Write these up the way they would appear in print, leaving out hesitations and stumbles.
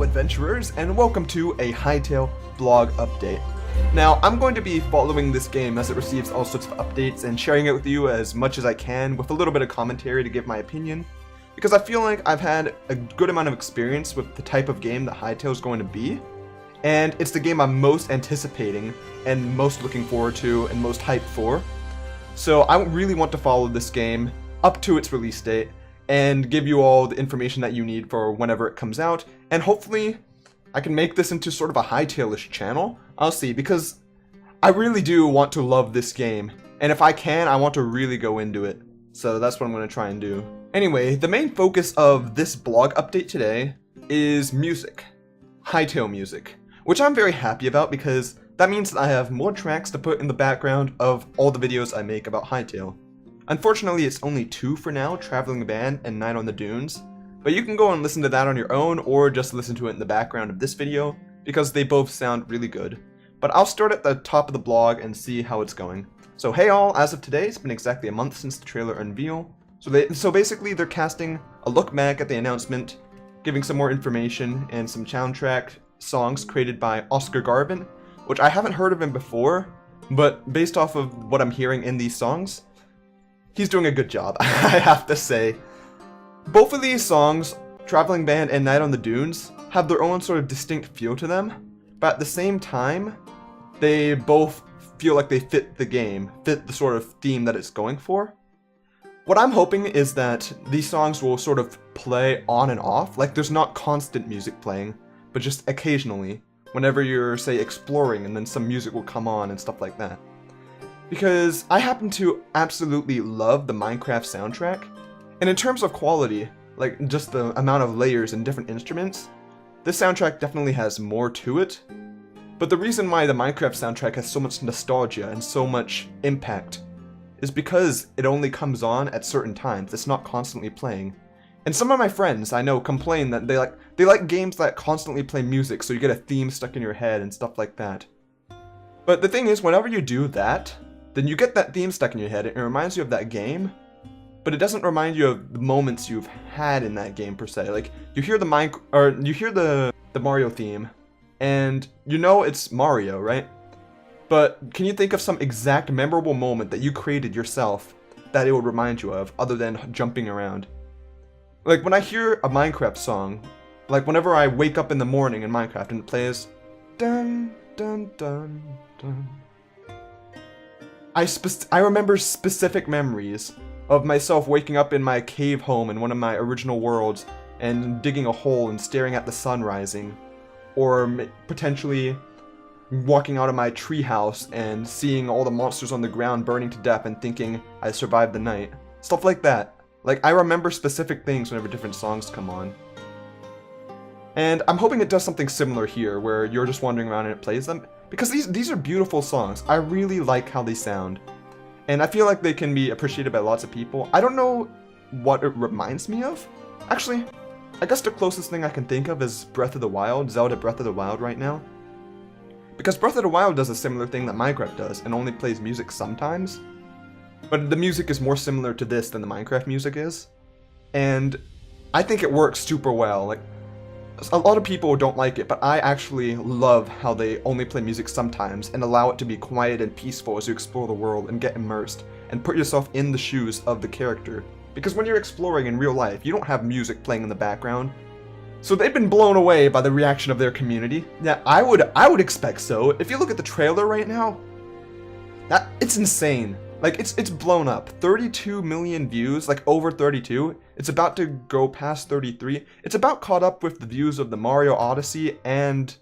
Hello adventurers, and welcome to a Hytale blog update. Now, I'm going to be following this game as it receives all sorts of updates and sharing it with you as much as I can with a little bit of commentary to give my opinion, because I feel like I've had a good amount of experience with the type of game that Hytale is going to be, and it's the game I'm most anticipating and most looking forward to and most hyped for. So I really want to follow this game up to its release date and give you all the information that you need for whenever it comes out, and hopefully I can make this into sort of a Hytale-ish channel. I'll see, because I really do want to love this game, and if I can, I want to really go into it. So that's what I'm going to try and do. Anyway, the main focus of this blog update today is music. Hytale music, which I'm very happy about because that means that I have more tracks to put in the background of all the videos I make about Hytale. Unfortunately, it's only 2 for now, Traveling Band and Night on the Dunes, but you can go and listen to that on your own or just listen to it in the background of this video because they both sound really good. But I'll start at the top of the blog and see how it's going. So hey all, as of today, it's been exactly a month since the trailer unveil. So basically they're casting a look back at the announcement, giving some more information and some soundtrack songs created by Oscar Garvin, which I haven't heard of him before, but based off of what I'm hearing in these songs, he's doing a good job, I have to say. Both of these songs, Traveling Band and Night on the Dunes, have their own sort of distinct feel to them, but at the same time, they both feel like they fit the game, fit the sort of theme that it's going for. What I'm hoping is that these songs will sort of play on and off, like there's not constant music playing, but just occasionally, whenever you're, say, exploring and then some music will come on and stuff like that. Because I happen to absolutely love the Minecraft soundtrack, and in terms of quality, like just the amount of layers and different instruments, this soundtrack definitely has more to it. But the reason why the Minecraft soundtrack has so much nostalgia and so much impact is because it only comes on at certain times, it's not constantly playing. And some of my friends I know complain that they like games that constantly play music so you get a theme stuck in your head and stuff like that. But the thing is, whenever you do that, then you get that theme stuck in your head and it reminds you of that game, but it doesn't remind you of the moments you've had in that game per se. Like you hear the Mario theme and you know it's Mario, right? But can you think of some exact memorable moment that you created yourself that it would remind you of other than jumping around? Like when I hear a Minecraft song, like whenever I wake up in the morning in Minecraft and it plays dun dun dun dun, I remember specific memories of myself waking up in my cave home in one of my original worlds and digging a hole and staring at the sun rising, or potentially walking out of my treehouse and seeing all the monsters on the ground burning to death and thinking I survived the night. Stuff like that. Like, I remember specific things whenever different songs come on. And I'm hoping it does something similar here, where you're just wandering around and it plays them. Because these are beautiful songs. I really like how they sound. And I feel like they can be appreciated by lots of people. I don't know what it reminds me of. Actually, I guess the closest thing I can think of is Breath of the Wild, Zelda Breath of the Wild right now. Because Breath of the Wild does a similar thing that Minecraft does, and only plays music sometimes. But the music is more similar to this than the Minecraft music is. And I think it works super well. Like, a lot of people don't like it, but I actually love how they only play music sometimes and allow it to be quiet and peaceful as you explore the world and get immersed and put yourself in the shoes of the character. Because when you're exploring in real life, you don't have music playing in the background. So they've been blown away by the reaction of their community. Yeah, I would expect so. If you look at the trailer right now, it's insane. Like, it's blown up. 32 million views, like over 32. It's about to go past 33. It's about caught up with the views of the Mario Odyssey and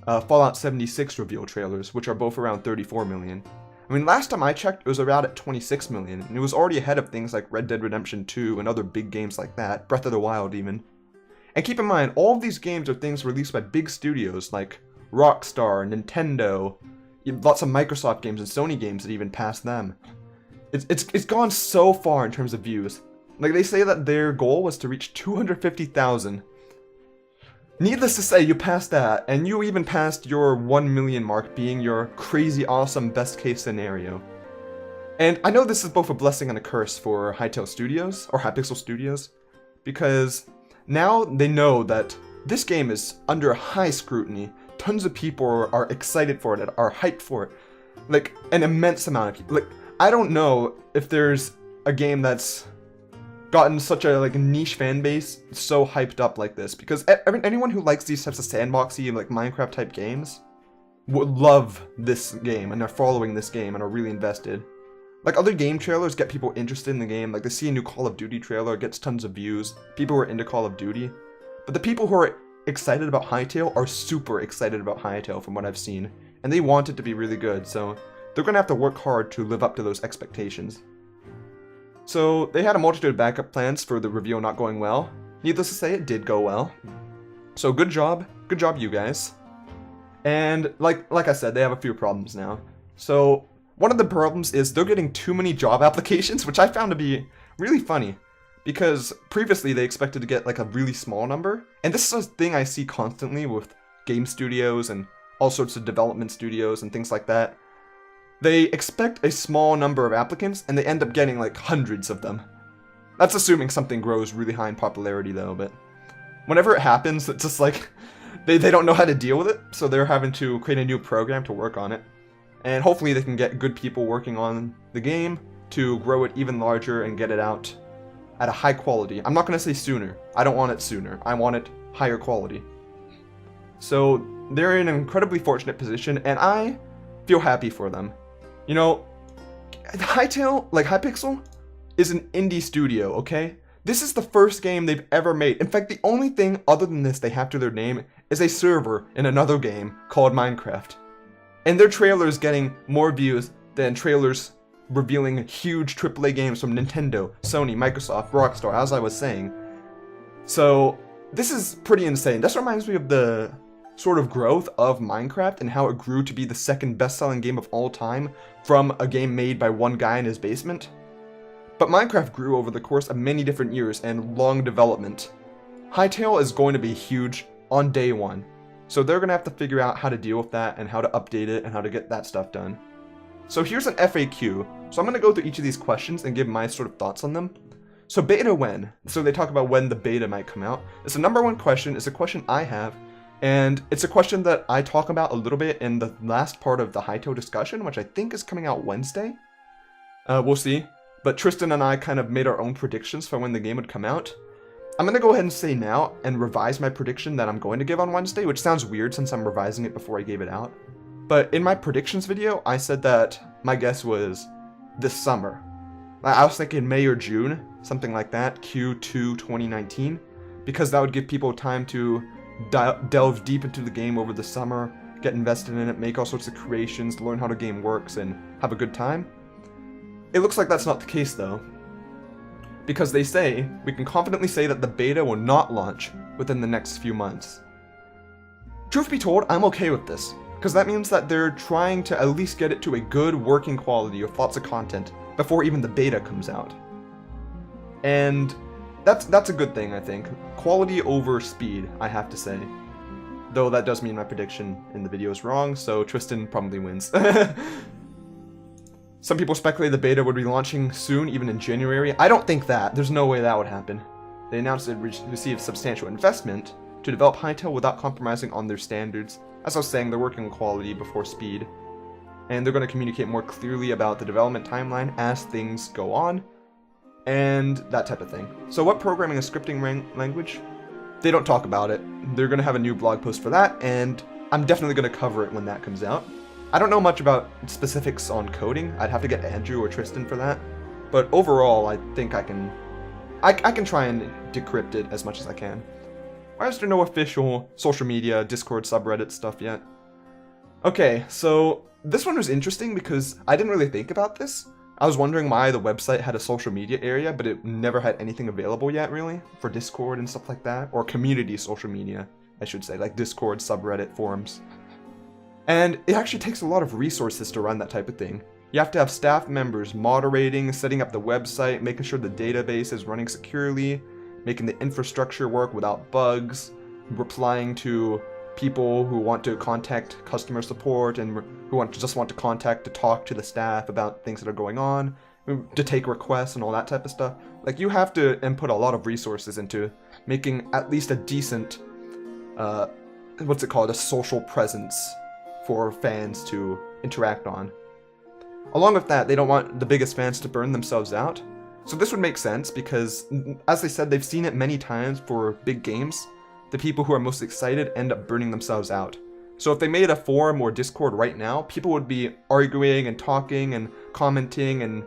Fallout 76 reveal trailers, which are both around 34 million. I mean, last time I checked, it was around at 26 million, and it was already ahead of things like Red Dead Redemption 2 and other big games like that, Breath of the Wild even. And keep in mind, all of these games are things released by big studios like Rockstar, Nintendo, lots of Microsoft games and Sony games that even passed them. It's gone so far in terms of views. Like, they say that their goal was to reach 250,000. Needless to say, you passed that, and you even passed your 1 million mark being your crazy awesome best case scenario. And I know this is both a blessing and a curse for Hytale Studios, or Hypixel Studios, because now they know that this game is under high scrutiny. Tons of people are excited for it, are hyped for it. Like, an immense amount of people. Like, I don't know if there's a game that's gotten such a like niche fan base so hyped up like this, because anyone who likes these types of sandboxy like Minecraft type games would love this game, and they're following this game and are really invested. Like, other game trailers get people interested in the game. Like, they see a new Call of Duty trailer, it gets tons of views. People who are into Call of Duty. But the people who are excited about Hytale are super excited about Hytale from what I've seen. And they want it to be really good, so they're going to have to work hard to live up to those expectations. So, they had a multitude of backup plans for the reveal not going well. Needless to say, it did go well. So, good job you guys. And, like I said, they have a few problems now. So, one of the problems is they're getting too many job applications, which I found to be really funny. Because previously they expected to get like a really small number. And this is a thing I see constantly with game studios and all sorts of development studios and things like that. They expect a small number of applicants and they end up getting like hundreds of them. That's assuming something grows really high in popularity though, but whenever it happens, it's just like they don't know how to deal with it, so they're having to create a new program to work on it. And hopefully they can get good people working on the game to grow it even larger and get it out at a high quality. I'm not going to say sooner. I don't want it sooner. I want it higher quality. So they're in an incredibly fortunate position, and I feel happy for them. You know, Hytale, like Hypixel, is an indie studio, okay? This is the first game they've ever made. In fact, the only thing other than this they have to their name is a server in another game called Minecraft. And their trailer is getting more views than trailers revealing huge AAA games from Nintendo, Sony, Microsoft, Rockstar, as I was saying. So, this is pretty insane. This reminds me of the sort of growth of Minecraft and how it grew to be the second best-selling game of all time from a game made by one guy in his basement. But Minecraft grew over the course of many different years and long development. Hytale is going to be huge on day one. So they're going to have to figure out how to deal with that and how to update it and how to get that stuff done. So here's an FAQ. So I'm going to go through each of these questions and give my sort of thoughts on them. So beta when? So they talk about when the beta might come out. It's the number one question. It's a question I have. And it's a question that I talk about a little bit in the last part of the Hytale discussion, which I think is coming out Wednesday. We'll see. But Tristan and I kind of made our own predictions for when the game would come out. I'm going to go ahead and say now and revise my prediction that I'm going to give on Wednesday, which sounds weird since I'm revising it before I gave it out. But in my predictions video, I said that my guess was this summer. I was thinking May or June, something like that, Q2 2019, because that would give people time to delve deep into the game over the summer, get invested in it, make all sorts of creations, learn how the game works, and have a good time. It looks like that's not the case though, because they say, we can confidently say that the beta will not launch within the next few months. Truth be told, I'm okay with this, because that means that they're trying to at least get it to a good working quality with lots of content before even the beta comes out. And that's a good thing, I think. Quality over speed, I have to say. Though that does mean my prediction in the video is wrong, so Tristan probably wins. Some people speculate the beta would be launching soon, even in January. I don't think that. There's no way that would happen. They announced it received substantial investment to develop Hytale without compromising on their standards. As I was saying, they're working on quality before speed. And they're going to communicate more clearly about the development timeline as things go on. And that type of thing. So what programming and scripting language? They don't talk about it. They're going to have a new blog post for that, and I'm definitely going to cover it when that comes out. I don't know much about specifics on coding. I'd have to get Andrew or Tristan for that. But overall, I think I can try and decrypt it as much as I can. Why is there no official social media, Discord, subreddit stuff yet? Okay, so this one was interesting because I didn't really think about this. I was wondering why the website had a social media area, but it never had anything available yet, really, for Discord and stuff like that. Or community social media, I should say, like Discord, subreddit, forums. And it actually takes a lot of resources to run that type of thing. You have to have staff members moderating, setting up the website, making sure the database is running securely, making the infrastructure work without bugs, replying to people who want to contact customer support and who just want to contact to talk to the staff about things that are going on, to take requests and all that type of stuff. Like, you have to input a lot of resources into making at least a decent what's it called, a social presence for fans to interact on. Along with that, they don't want the biggest fans to burn themselves out. So this would make sense because, as they said, they've seen it many times for big games. The people who are most excited end up burning themselves out. So if they made a forum or Discord right now, people would be arguing and talking and commenting and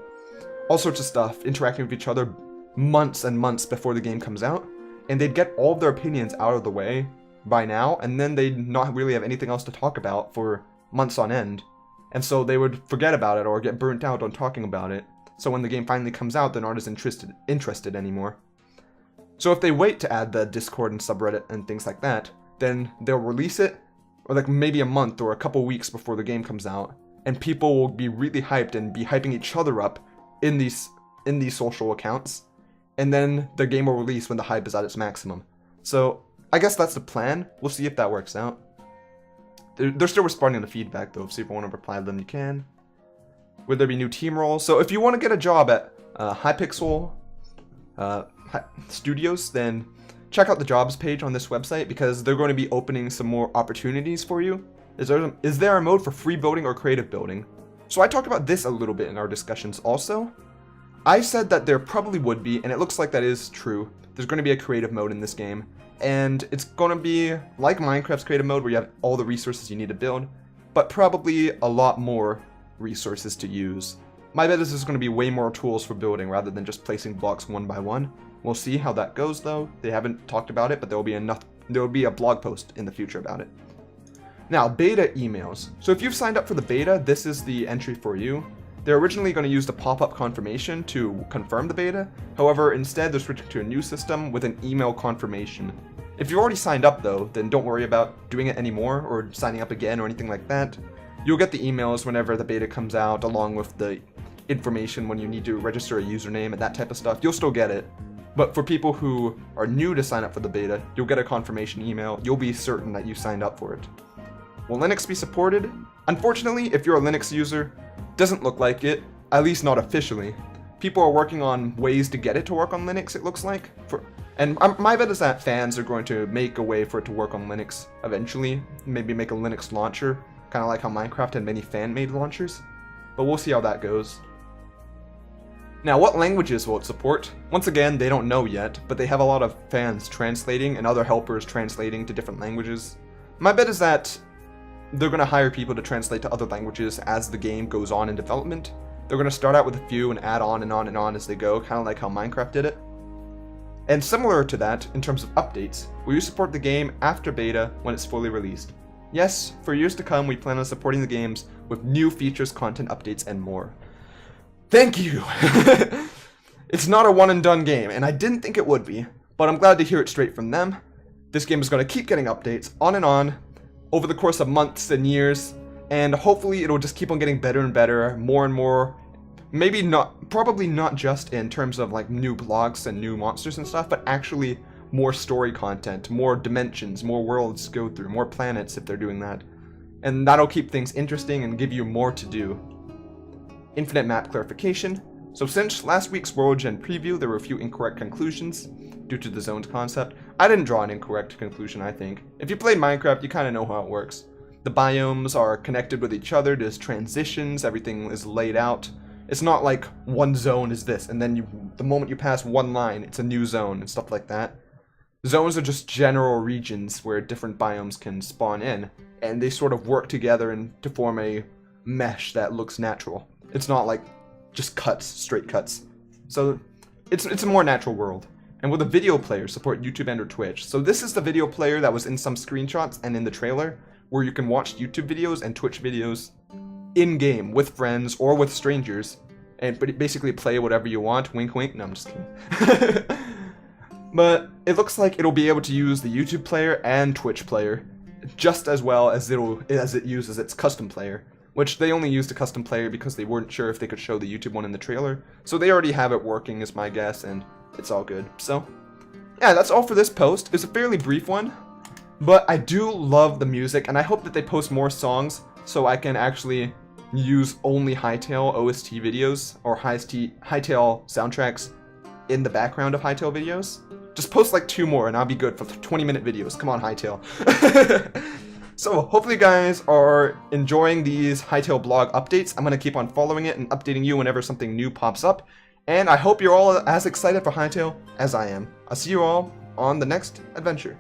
all sorts of stuff, interacting with each other months and months before the game comes out. And they'd get all of their opinions out of the way by now, and then they'd not really have anything else to talk about for months on end. And so they would forget about it or get burnt out on talking about it. So when the game finally comes out, they're not as interested anymore. So if they wait to add the Discord and subreddit and things like that, then they'll release it, or like maybe a month or a couple weeks before the game comes out, and people will be really hyped and be hyping each other up in these social accounts, and then the game will release when the hype is at its maximum. So I guess that's the plan. We'll see if that works out. They're still responding to feedback though, so if you want to reply to them, you can. Would there be new team roles? So if you want to get a job at Hypixel Studios, then check out the jobs page on this website because they're going to be opening some more opportunities for you. Is there a mode for free building or creative building? So I talked about this a little bit in our discussions also. I said that there probably would be, and it looks like that is true. There's going to be a creative mode in this game, and it's going to be like Minecraft's creative mode where you have all the resources you need to build, but probably a lot more resources to use. My bet is there's going to be way more tools for building rather than just placing blocks one by one. We'll see how that goes though. They haven't talked about it, but there will be a blog post in the future about it. Now, beta emails. So if you've signed up for the beta, this is the entry for you. They're originally going to use the pop-up confirmation to confirm the beta. However, instead they're switching to a new system with an email confirmation. If you've already signed up though, then don't worry about doing it anymore or signing up again or anything like that. You'll get the emails whenever the beta comes out, along with the information when you need to register a username and that type of stuff. You'll still get it. But for people who are new to sign up for the beta, you'll get a confirmation email. You'll be certain that you signed up for it. Will Linux be supported? Unfortunately, if you're a Linux user, doesn't look like it, at least not officially. People are working on ways to get it to work on Linux, it looks like. And my bet is that fans are going to make a way for it to work on Linux eventually. Maybe make a Linux launcher. Kind of like how Minecraft had many fan-made launchers. But we'll see how that goes. Now, what languages will it support? Once again, they don't know yet, but they have a lot of fans translating and other helpers translating to different languages. My bet is that they're going to hire people to translate to other languages as the game goes on in development. They're going to start out with a few and add on and on and on as they go, kind of like how Minecraft did it. And similar to that, in terms of updates, will you support the game after beta when it's fully released? Yes, for years to come, we plan on supporting the games with new features, content updates, and more. Thank you! It's not a one and done game, and I didn't think it would be, but I'm glad to hear it straight from them. This game is going to keep getting updates on and on over the course of months and years, and hopefully it'll just keep on getting better and better, more and more. Probably not just in terms of like new blocks and new monsters and stuff, but actually more story content, more dimensions, more worlds to go through, more planets if they're doing that. And that'll keep things interesting and give you more to do. Infinite map clarification. So since last week's World Gen preview, there were a few incorrect conclusions due to the zones concept. I didn't draw an incorrect conclusion, I think. If you played Minecraft, you kind of know how it works. The biomes are connected with each other, there's transitions, everything is laid out. It's not like one zone is this, and then the moment you pass one line, it's a new zone and stuff like that. Zones are just general regions where different biomes can spawn in, and they sort of work together to form a mesh that looks natural. It's not like just cuts, straight cuts. So it's a more natural world. And with a video player, support YouTube and or Twitch. So this is the video player that was in some screenshots and in the trailer, where you can watch YouTube videos and Twitch videos in-game with friends or with strangers, and basically play whatever you want. Wink wink. No, I'm just kidding. But it looks like it'll be able to use the YouTube player and Twitch player just as well as it uses its custom player, which they only used a custom player because they weren't sure if they could show the YouTube one in the trailer. So they already have it working is my guess, and it's all good. So yeah, that's all for this post. It's a fairly brief one, but I do love the music, and I hope that they post more songs so I can actually use only Hytale OST videos or Hytale soundtracks in the background of Hytale videos. Just post like 2 more and I'll be good for 20-minute videos. Come on, Hytale. So hopefully you guys are enjoying these Hytale blog updates. I'm going to keep on following it and updating you whenever something new pops up. And I hope you're all as excited for Hytale as I am. I'll see you all on the next adventure.